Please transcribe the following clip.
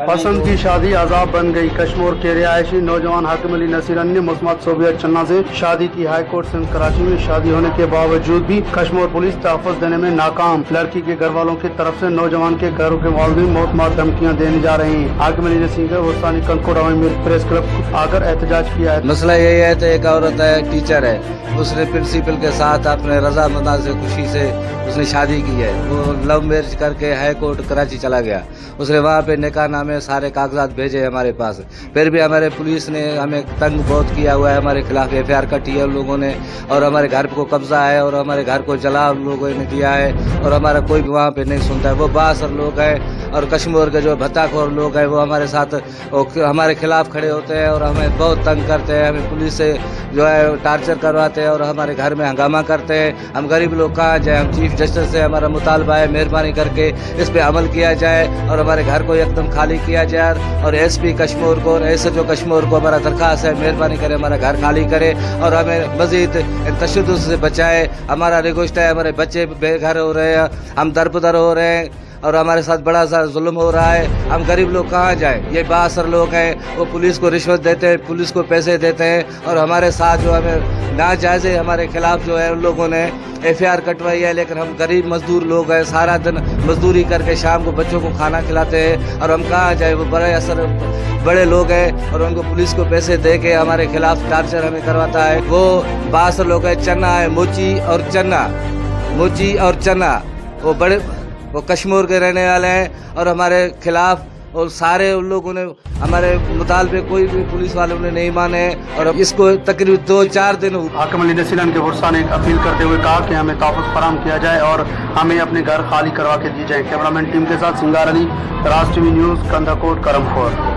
पसंद की शादी अजाब बन गई। कश्मीर के रिहायशी नौजवान हाकिम अली नसीरन ने मुस्मत सोबियत चन्ना से शादी की। हाई कोर्ट सिंध कराची में शादी होने के बावजूद भी कश्मीर पुलिस तहफ़्फ़ुज़ देने में नाकाम। लड़की के घर वालों की तरफ से नौजवान के घरों के वालिदैन मौत धमकियां देने जा रहे हैं। हाकिम अली नसीर ने वसानी कंकोड अवामी प्रेस क्लब आकर एहतजाज किया है। मसला यही है तो एक औरत है, टीचर है, उसने प्रिंसिपल के साथ अपने रजामंदी से खुशी से उसने शादी की है। वो लव मैरिज करके हाई कोर्ट कराची चला गया। उसने वहाँ पे निकाह नामे सारे कागजात भेजे हमारे पास, फिर भी हमारे पुलिस ने हमें तंग बहुत किया हुआ है। हमारे खिलाफ FIR कटी है उन लोगों ने, और हमारे घर को कब्जा है, और हमारे घर को जला उन लोगों ने दिया है, और हमारा कोई भी वहाँ पे नहीं सुनता है। वो बासर लोग हैं और कश्मीर के जो भत्ताखोर लोग हैं वो हमारे साथ हमारे खिलाफ खड़े होते हैं और हमें बहुत तंग करते हैं। हमें पुलिस से जो है टार्चर करवाते हैं और हमारे घर में हंगामा करते हैं। हम गरीब लोग कहाँ जाए? हम चीफ जस्टिस से हमारा मुतालबा है, मेहरबानी करके इस पे अमल किया जाए और हमारे घर को एकदम खाली किया जाए। और SP कश्मीर को और SHO कश्मीर को हमारा दरख्वास्त है, मेहरबानी करे हमारा घर खाली करे और हमें मजीद तशद्दुद से बचाए। हमारा रिक्वेस्ट है, हमारे बच्चे बेघर हो रहे हैं, हम दरबदर हो रहे हैं और हमारे साथ बड़ा सा जुल्म हो रहा है। हम गरीब लोग कहाँ जाएं? ये बासर लोग हैं, वो पुलिस को रिश्वत देते हैं, पुलिस को पैसे देते हैं और हमारे साथ जो हमें नाजायज़ हमारे खिलाफ जो है उन लोगों ने FIR कटवाई है। लेकिन हम गरीब मजदूर लोग हैं, सारा दिन मजदूरी करके शाम को बच्चों को खाना खिलाते हैं और हम कहाँ जाए? वो बड़े लोग हैं और उनको पुलिस को पैसे दे के हमारे खिलाफ टार्चर हमें करवाता है। वो बासर लोग हैं, चन्ना है, मोची और चन्ना, वो कश्मीर के रहने वाले हैं और हमारे खिलाफ और सारे उन लोगों ने हमारे मुतालबे कोई भी पुलिस वालों ने नहीं माने और अब इसको तकरीबन 2-4 दिन हुए। हाकिम अली नसीरन के वर्षा ने अपील करते हुए कहा कि हमें तहफ़्फ़ुज़ फराहम किया जाए और हमें अपने घर खाली करवा के दिए जाए। कैमरामैन टीम के साथ सिंगार अली, राज TV न्यूज़, कंधाकोट, करमखोर।